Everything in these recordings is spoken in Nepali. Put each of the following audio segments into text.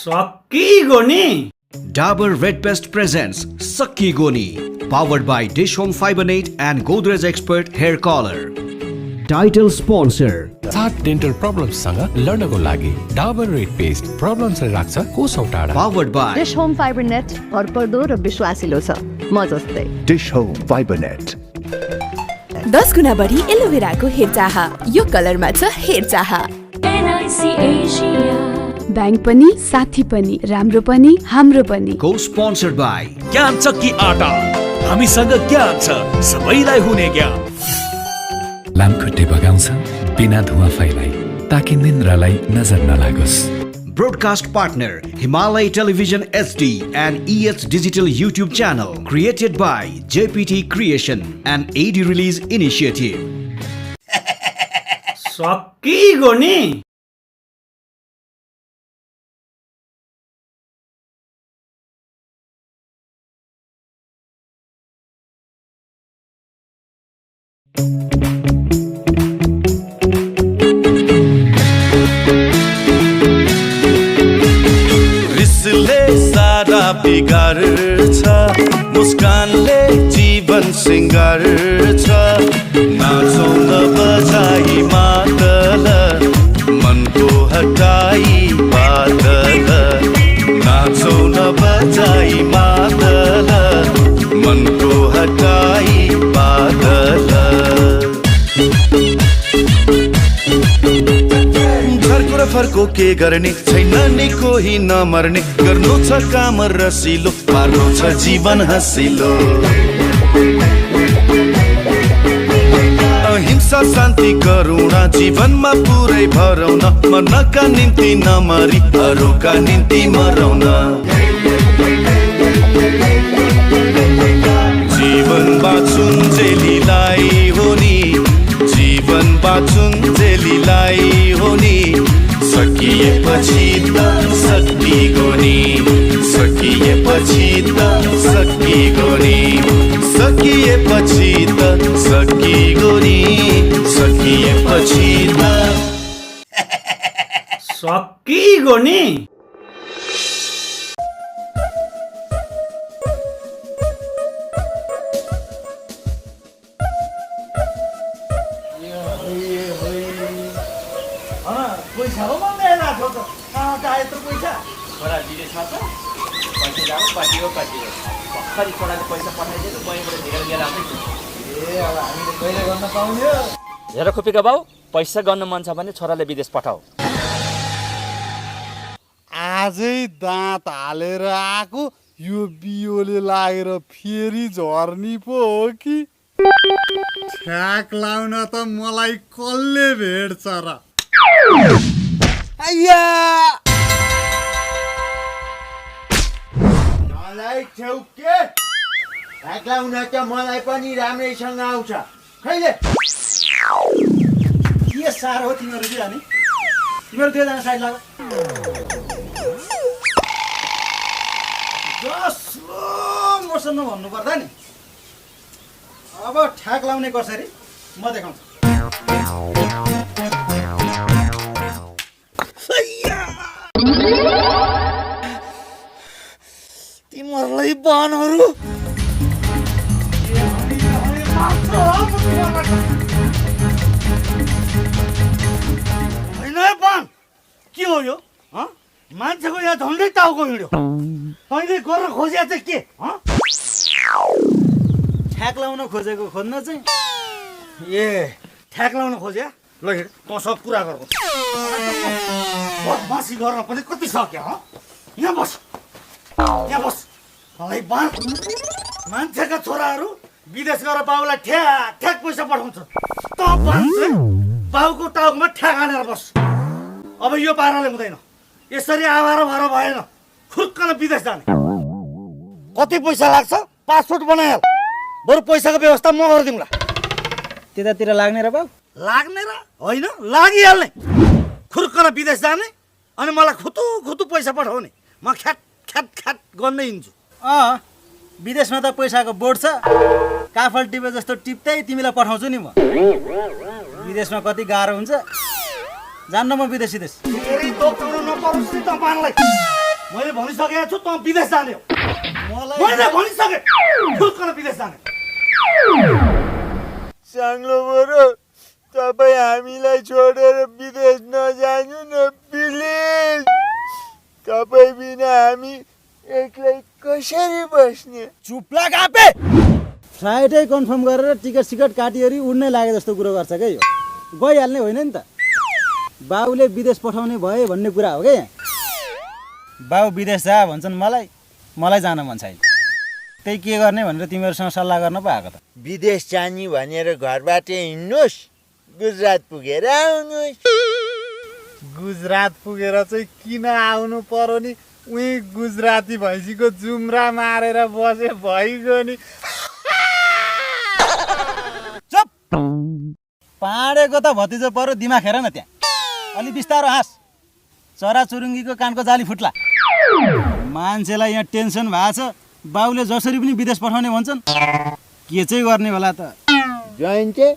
Sakigoni. Dabur Red Pest presents Sakigoni, powered by Dish Home Fiber Net and Godrej Expert Hair Color. Title sponsor. सात डेन्टल प्रब्लम्ससँग लड्नको लागि डाबर रेड पेस्ट प्रब्लम्सलाई राख्छ कोसौँ टाढा. Powered by Dish Home Fiber Net भरपर्दो र विश्वासिलो छ म जस्तै. Dish Home Fiber Net. 10 गुना बढी एलोभेराको हेरचाह यो कलरमा छ हेरचाह. बैंक पनि साथी पनि राम्रो पनि हाम्रो पनि. co-sponsored by ज्ञान चक्की आटा हामीसँग ज्ञान छ सबैलाई हुने ज्ञान. लामखुट्टे बगाउँछ बिना धुवा फैलाई ताकि निन्द्रालाई नजर नलागोस्. broadcast partner Himalaya Television HD and EH Digital YouTube channel, created by JPT Creation and AD Release Initiative. Sakigoni. बिगार्छ मुस्कानले जीवन सिंगार्छ नाचौँ न बजाई मादल मनको हटाई बादल नाचौँ न बजाई मादल मनको हटाई बादल फर्को के गर्ने छैन नि कोही नमर्ने गर्नु छ काम रसिलो पार्नु छ जीवन हसिलो अहिंसा शान्ति करुणा जीवनमा पुरै भरौन मनका निम्ति नमरी अरूका निम्ति मरौन जीवन बाँचुन् जेलीलाई हो नि जीवन बाँचुन् जेलीलाई हो नि सकिएपछि त सकिगोनी सकिएपछि त सकिगोनी सकिएपछि त सकिगोनी सकिएपछि त Sakigoni. पैसा हो माग्दैन आएको त कहाँ त आयो त पैसा छोरा विदेशमा छ पैसा जाऊ पाटियो भर्खरी छोराले पैसा पठाइदियो बैङ्कबाट धेरै लिएर आउँदै छु ए अब हामीले कहिले गर्न पाउने हो हेर खोपीका बाउ पैसा गर्न मन छ भने छोराले विदेश पठाऊ आजै दाँत हालेर आएको यो बियोले लागेर फेरि झर्नी पो हो कि ठ्याक लाउन त मलाई कसले भेट्छ र आइया मलाई छेउ के ठ्याक लाउन त मलाई पनि राम्रैसँग आउँछ खैले के साह्रो हो तिमीहरू दुईजना नि तिमीहरू दुईजना साइड लाग स्लो मोसनमा भन्नुपर्दा नि अब ठ्याक लाउने कसरी म देखाउँछु तिमीहरूलाई बानहरू होइन बान के हो यो मान्छेको यहाँ झन्डै टाउको हिँड्यो तैँले गरेर खोजे चाहिँ के ठ्याक लाउन खोजेको खोज्न चाहिँ ए ठ्याक लाउन खोज्या ल हिँड तँ सब कुरा गर्नु बदमासी गर्न पनि कति सक्यो यहाँ बस बान मान्छेका छोराहरू विदेश गएर बाबुलाई ठ्याक ठ्याक पैसा पठाउँछ त बाबुको टाउकोमा ठ्याक हानेर बस अब यो पाराले हुँदैन यसरी आवारा भएर भएन खुर्कन विदेश जाने कति पैसा लाग्छ पासपोर्ट बनाइहाल बरु पैसाको व्यवस्था म गरिदिउँला त्यतातिर लाग्ने र बाबु लाग्ने र होइन लागिहाल्ने खुर्कन विदेश जाने अनि मलाई खुतु पैसा पठाउने म ख्याट ख्याट ख्याट गर्नै हिँड्छु विदेशमा त पैसाको बोर्ड छ काफल टिपे जस्तो टिप्दै तिमीलाई पठाउँछु नि म विदेशमा कति गाह्रो हुन्छ जान्न म विदेशी देश फेरि दोकाउन नपरोस् नि तपाईहरुलाई मैले भनिसकेको छु त विदेश जाने हो। मलाई मैले भनिसके फुल्कन विदेश जाने। साङ्लो बरु तपाईँ हामीलाई छोडेर विदेश नजानु न प्लिज। तपाईँ बिना हामी एक्लै कसरी बस्ने? चुप्ला गापे। फ्लाइटै कन्फर्म गरेर टिकट सिकट काटिएरी उड्नै लागे जस्तो कुरो गर्छ क्या यो। गइहाल्ने होइन नि त। बाउले विदेश पठाउने भए भन्ने कुरा हो क्या यहाँ। बाउ विदेश जा भन्छन् मलाई जान मन छैन। त्यही के गर्ने भनेर तिमीहरूसँग सल्लाह गर्न पो आएको त। विदेश जाने भनेर घरबाट हिँड्नुहोस्, गुजरात पुगेर आउनुहोस्। गुजरात पुगेर चाहिँ किन आउनु पर्यो नि? उही गुजराती भैँसीको जुम्रा मारेर बसे भइगयो नि। चुप! पाडेको त भतिजो पर्यो, दिमाग हेर न त्यहाँ। अलि बिस्तारो हाँस, चराचुरुङ्गीको कानको जाली फुट्ला। मान्छेलाई यहाँ टेन्सन भएको छ। बाउले जसरी पनि विदेश पठाउने भन्छन्, के चाहिँ गर्ने होला त? जयन्ते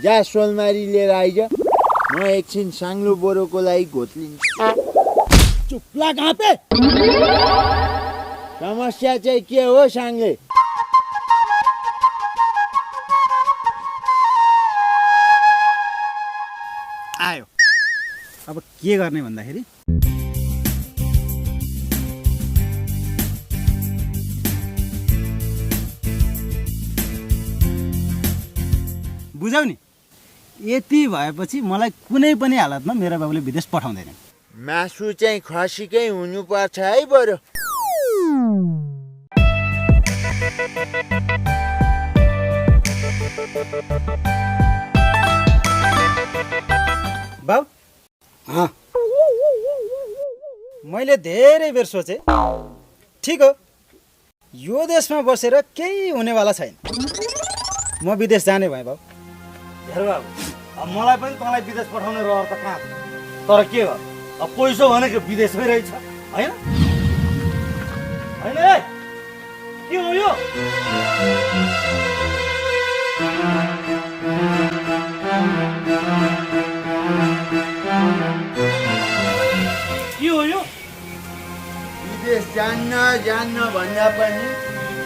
जा सोलमारी लिएर आइज, म एकछिन साङ्लो बोरोको लागि घोत्लिन्छु। चुप्ला गापे। समस्या चाहिँ के हो साङ्ले? आयो। अब के गर्ने भन्दाखेरि बुझाउ नि, यति भएपछि मलाई कुनै पनि हालतमा मेरो बाबुले विदेश पठाउँदैन। मासु चाहिँ खसीकै हुनुपर्छ है बरु। बाउ, मैले धेरै बेर सोचे, ठिक हो, यो देशमा बसेर केही हुनेवाला छैन। म विदेश जाने भएँ बाउ। हेर बाबु, अब मलाई पनि तँलाई विदेश पठाउने रहर त कहाँ छ? तर के हो, अब पैसो भनेको विदेशमै रहेछ होइन? होइन के हो यो? के हो यो? विदेश जान्न भन्दा पनि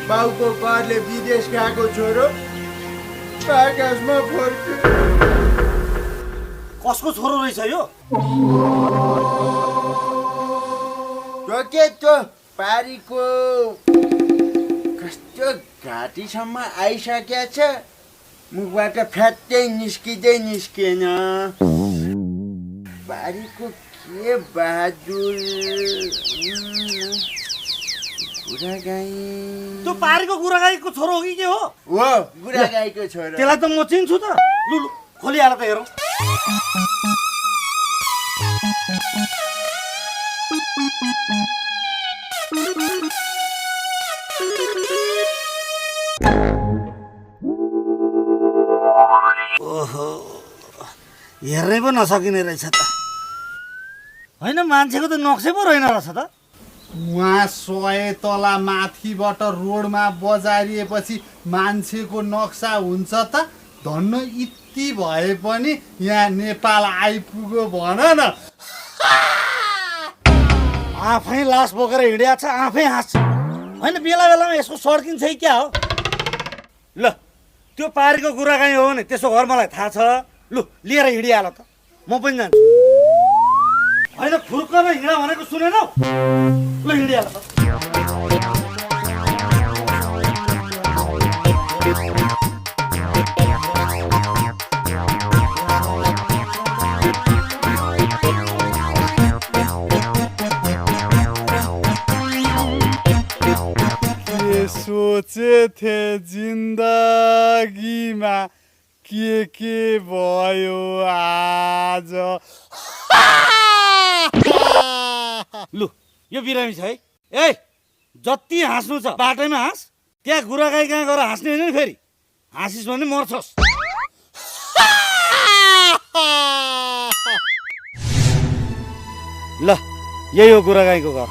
बाउको करले विदेश गएको छोरो कागजमा फर्क्यो। कसको छोरो रहेछ यो? त्यो पारीको कस्तो घाँटीसम्म आइसकेछ, मुखबाट फ्याट्टै निस्किएन। पारीको के बहादुर गुरागाई। त्यो पारीको गुरागाईको छोरो हो कि के हो? हो, गुरागाईको छोरो। त्यसलाई त म चिन्छु त। लु खोलिहाल त हेरौँ। ओहो, हेर्नै पो नसकिने रहेछ त। होइन, मान्छेको त नक्सै पो रहेन रहेछ त। उहाँ 100 तला माथिबाट रोडमा बजारिएपछि मान्छेको नक्सा हुन्छ त? धन्न यति भए पनि यहाँ नेपाल आइपुग्यो भन न। आफै लास बोकेर हिँडिया छ, आफै हाँस्छ। होइन, बेला बेलामा यसको सड्किन्छ कि क्या हो? ल, त्यो पारीको गुरागाई हो भने त्यसो घर मलाई थाहा छ। लु लिएर हिँडिहाल त, म पनि जान्छु। होइन, खुर्कन हिँड भनेको सुनेनौ? ल हिँडिहाल त। सोचे थे जिन्दगीमा के भयो आज। लु यो बिरामी छ है। ए, जति हाँस्नु छ बाटैमा हाँस। त्यहाँ गुरागाई कहाँ गएर हाँस्ने होइन नि फेरि। हाँसिस् भने मर्छस्। ल यही हो गुरागाईको घर।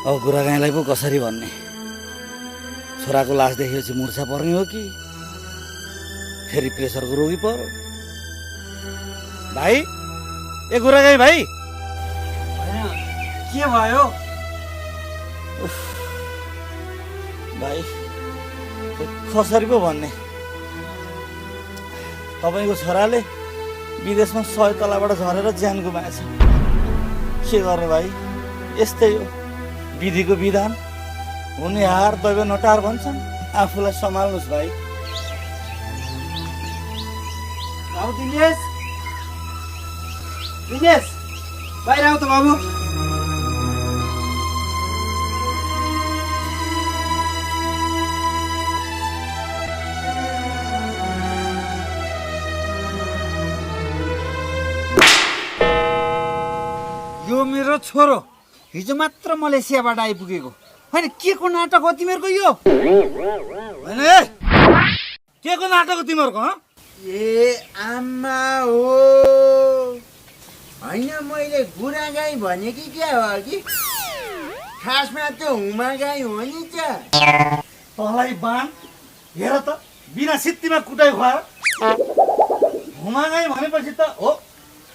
अब गुरागाईलाई पो कसरी भन्ने? छोराको लास देखेपछि मुर्छा पर्ने हो कि फेरि प्रेसरको रोगी पर्यो? भाइ, ए गुरागाई भाइ, के भयो भाइ कसरी पो भन्ने? तपाईँको छोराले विदेशमा 100 तलाबाट झरेर ज्यान गुमाएछ। के गर्ने भाइ? यस्तै हो विधिको विधान। हुने हार दैव नटार भन्छन्। आफूलाई सम्हाल्नुहोस् भाइ। बाबु दिनेश, दिनेश बाहिर आऊ त बाबु। यो मेरो छोरो हिजो मात्र मलेसियाबाट आइपुगेको होइन। के को नाटक हो तिमीहरूको यो? के को नाटक हो तिमीहरूको? ए आमा हो होइन, मैले गुरा गाई भने कि क्या हो कि? खासमा त हुमा गाई हो नि त। तँलाई बाण हेर त, बिना सित्तीमा कुटाइ खुवाएर हुमा गाई भनेपछि त हो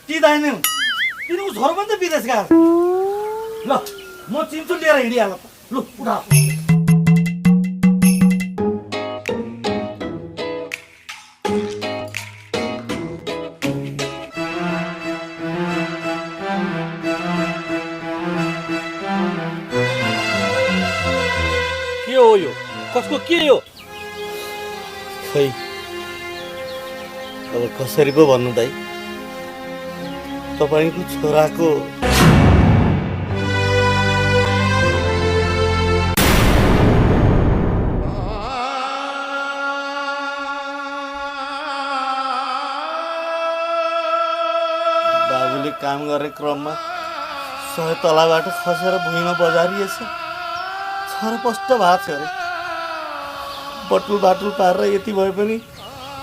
टिदाइ नै हुन्छ। तिनीको छोरो पनि त विदेश गएको। ल म चिन्छु लिएर हिँडिहाल त। लु उठा। के हो यो? कसको के हो? खै अब कसरी पो भन्नु दाइ? तपाईँको छोराको बाबुले काम गर्ने क्रममा 100 तलाबाट खसेर भुइँमा बजारिएछ। छरपष्ट भएको छ अरे। बटुल बाटुल पारेर यति भए पनि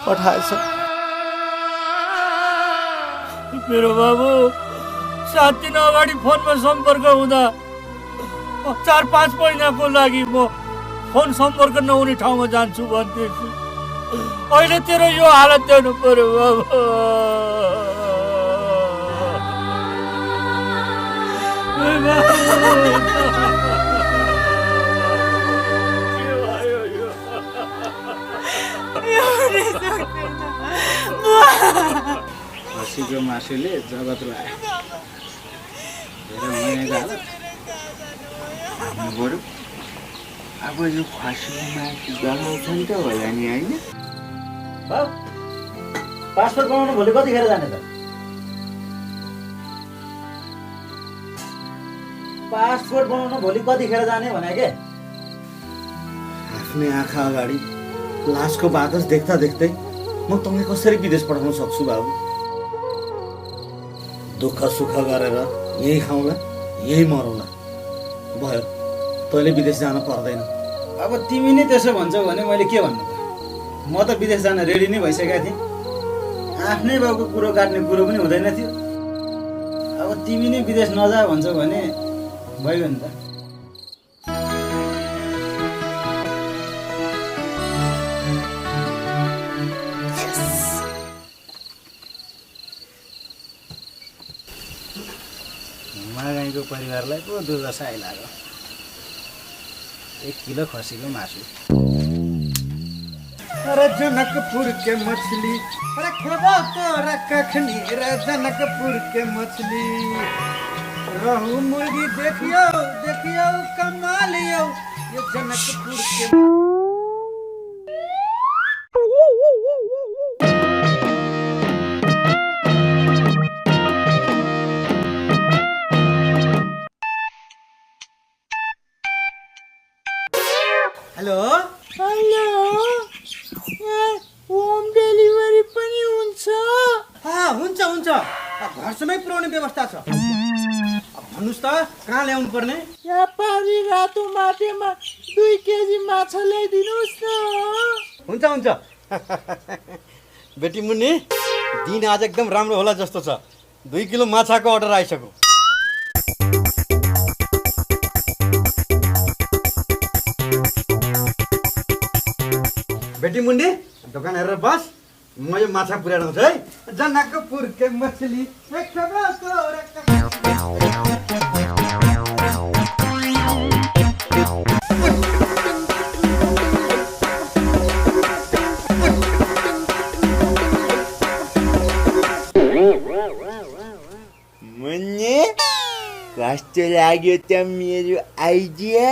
पठाएछ। मेरो बाबु 7 दिन अगाडि फोनमा सम्पर्क हुँदा 4-5 महिनाको लागि म फोन सम्पर्क नहुने ठाउँमा जान्छु भन्दैछु। अहिले तेरो यो हालत देख्नु पर्यो बाबु। खसीको मासुले जगत लाग्यो। बरु अब यो खसीको मासु जगाउँछ नि त होला नि होइन? पासपोर्ट बनाउनु भोलि कतिखेर जाने त? पासपोर्ट बनाउनु भोलि कतिखेर जाने भने के? आफ्नै आँखा अगाडि लासको बाकस देख्दा देख्दै म तपाईँ कसरी विदेश पठाउन सक्छु बाबु? दुःख सुख गरेर यही खाउँला यही मरौँला भयो। तैँले विदेश जान पर्दैन। अब तिमी नै त्यसो भन्छौ भने मैले के भन्नु? म त विदेश जान रेडी नै भइसकेका थिएँ। आफ्नै बाबुको कुरो काट्ने कुरो पनि हुँदैन थियो। अब तिमी नै विदेश नजा भन्छौ भने भयो नि त। गाईको परिवारलाई पो दुर्दशा आइलाग्यो। 1 किलो खसीको मासु। अरे जनकपुर के मछली, अरे खेबो तोरा कखनी रे जनकपुर के मछली। रहू मुर्गी देखियो देखियो कमालियो ये जनकपुर के। हेलो हेलो, होम डेलिभरी पनि हुन्छ? हुन्छ हुन्छ, घरसम्मै पुर्याउने व्यवस्था छ। भन्नुहोस् त कहाँ ल्याउनु पर्ने? यहाँ पारी रातो माटेमा 2 केजी माछा ल्याइदिनुहोस् न। हुन्छ हुन्छ। बेटी मुन्नी, दिन आज एकदम राम्रो होला जस्तो छ। 2 किलो माछाको अर्डर आइसक्यो। भेटी मुन्डी दोकान हेरेर बस म यो माछा पुर्याउँछु है जनकपुर के मछली मुन्ने कस्तो लाग्यो त मेरो आइडिया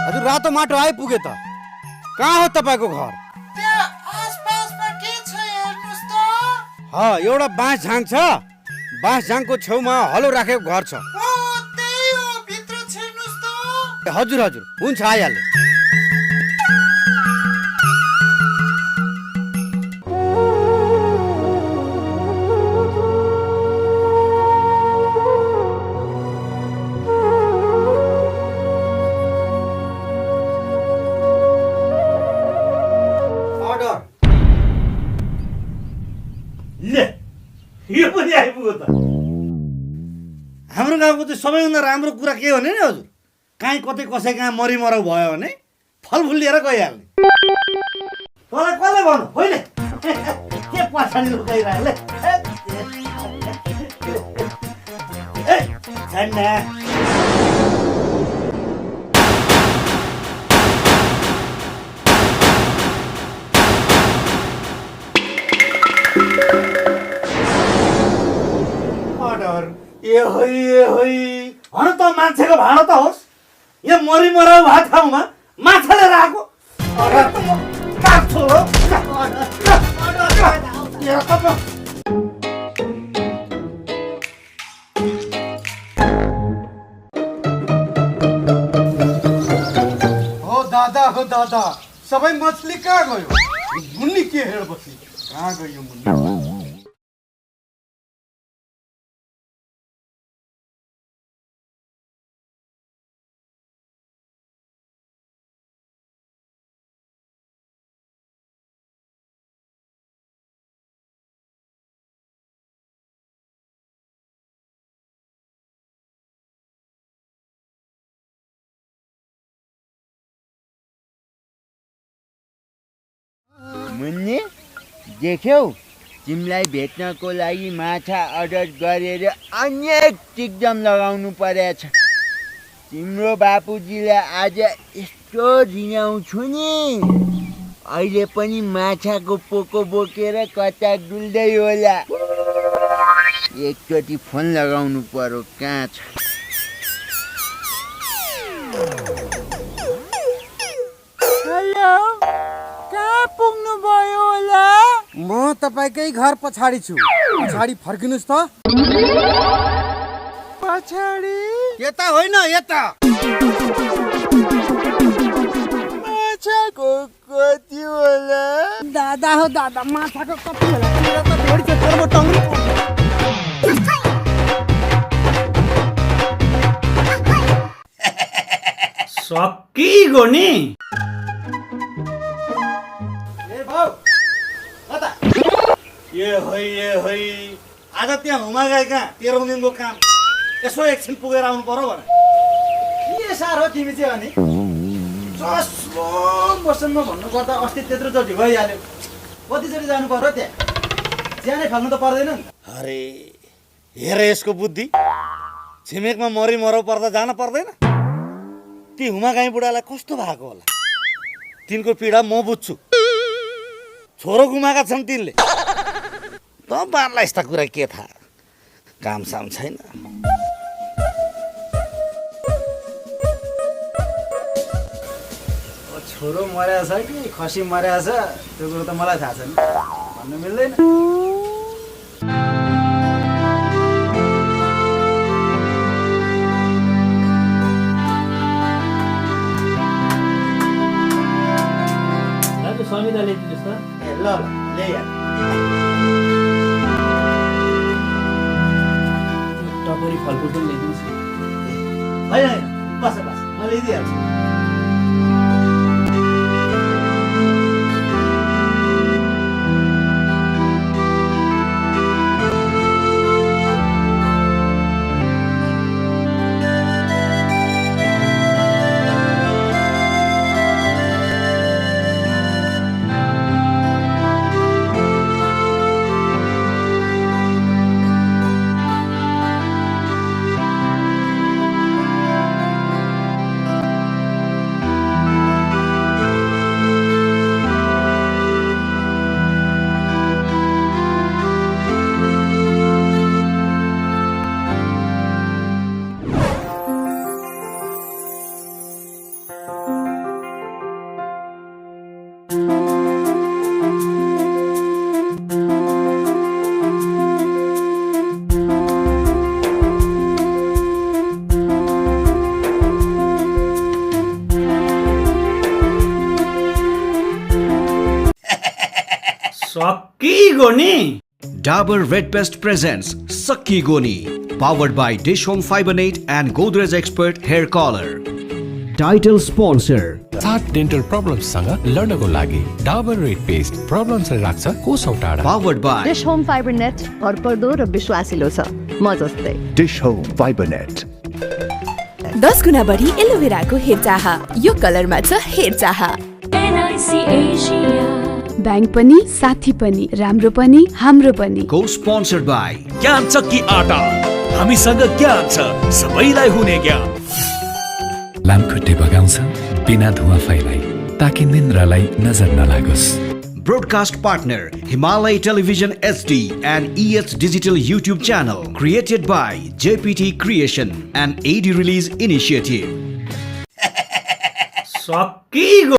हजुर रातो माटो आइपुगे त कहाँ हो तपाईँको घर त्यहाँ आसपासमा के छ हेर्नुस् त एउटा बाँस झाङ छ बाँस झाङको छेउमा हलो राखेको घर छ त्यही हो भित्र छिर्नुस् त हजुर हजुर हुन्छ आइहाल्यो यो पनि आइपुग्यो त हाम्रो गाउँको चाहिँ सबैभन्दा राम्रो कुरा के भने नि हजुर काहीँ कतै कसै कहाँ मरिमराउ भयो भने फलफुल लिएर गइहाल्ने तँलाई कसले भन्नु होइन के पछाडि लुकाइरहले ए होइ हन त मान्छेको भाँडो त होस् यहाँ मरिमराउ भएको ठाउँमा माछा लिएर आएको हो दादा सबै मछली कहाँ गयो मुन्नी के हेर बसी कहाँ गयो मुन्नी मुन्ने देख्यौ तिमीलाई भेट्नको लागि माछा अर्डर गरेर अनेक टिकदम लगाउनु परेछ तिम्रो बापुजीलाई आज यस्तो झिनाउँछु नि अहिले पनि माछाको पोको बोकेर कता डुल्दै होला एकचोटि फोन लगाउनु पर्यो कहाँ छ हेलो कहाँ पुग्नु भयो होला म तपाईकै घर पछाडि छु पछाडि फर्किनुस् त पछाडि यता होइन यता माछाको कति होला दादा हो दादा माछाको कति होला मेरो त ढोडी छ तोर्बो टङ्ग्री सकिगयो नि ए होइ आज त्यहाँ हुमा गए कहाँ 13 दिनको काम यसो एकछिन पुगेर आउनु पर्यो भने के साह्रो तिमी चाहिँ अनि स्लो मोसनमा भन्नुपर्दा अस्ति त्यत्रो चोटि भइहाल्यो कतिचोटि जानु पर्यो त्यहाँ ज्यानै फाल्नु त पर्दैन नि अरे हेर यसको बुद्धि छिमेकमा मरिमराउ पर्दा जान पर्दैन ती हुमा गाई बुढालाई कस्तो भएको होला तिनको पीडा म बुझ्छु छोरो गुमाएका छन् तिनले त बारलाई यस्ता कुरा के थाहा काम साम छैन छोरो मरेको छ कि खसी मरेको छ त्यो कुरो त मलाई थाहा छैन भन्नु मिल्दैन समिता ल्याइदिनुहोस् त ए ल ल्याइहाल टपरी फलफुल पनि ल्याइदिनुहोस् होइन बस म ल्याइदिइहाल्छु सकिगो नि Dabur Red Pest presents Sakki Goni, powered by Dish Home Fiber Net and Godrej Expert Hair Color. Title sponsor. Chaat dental प्रब्लम्ससँग लड्नको लागि डाबर रेड पेस्ट प्रब्लम्सलाई राख्छ कोसौँ टाढा. Powered by dish home fibre net भरपर्दो र विश्वासिलो छ म जस्तै. Dish Home Fiber Net. 10 गुना बढी एलोभेराको हेरचाह. यो कलरमा छ हेरचाह. ब्याङ्क पनि साथी पनि राम्रो पनि हाम्रो पनि. co-sponsored by ज्ञान चक्की आटा. हामीसँग ज्ञान छ, सबैलाई हुने ज्ञान. लामखुट्टे बगाउँछ बिना धुवा फैलाई ताकि निन्द्रालाई नजर नलागोस्. Broadcast partner Himalaya Television HD and ES Digital YouTube channel, created by JPT Creation and AD Release Initiative. सकिगो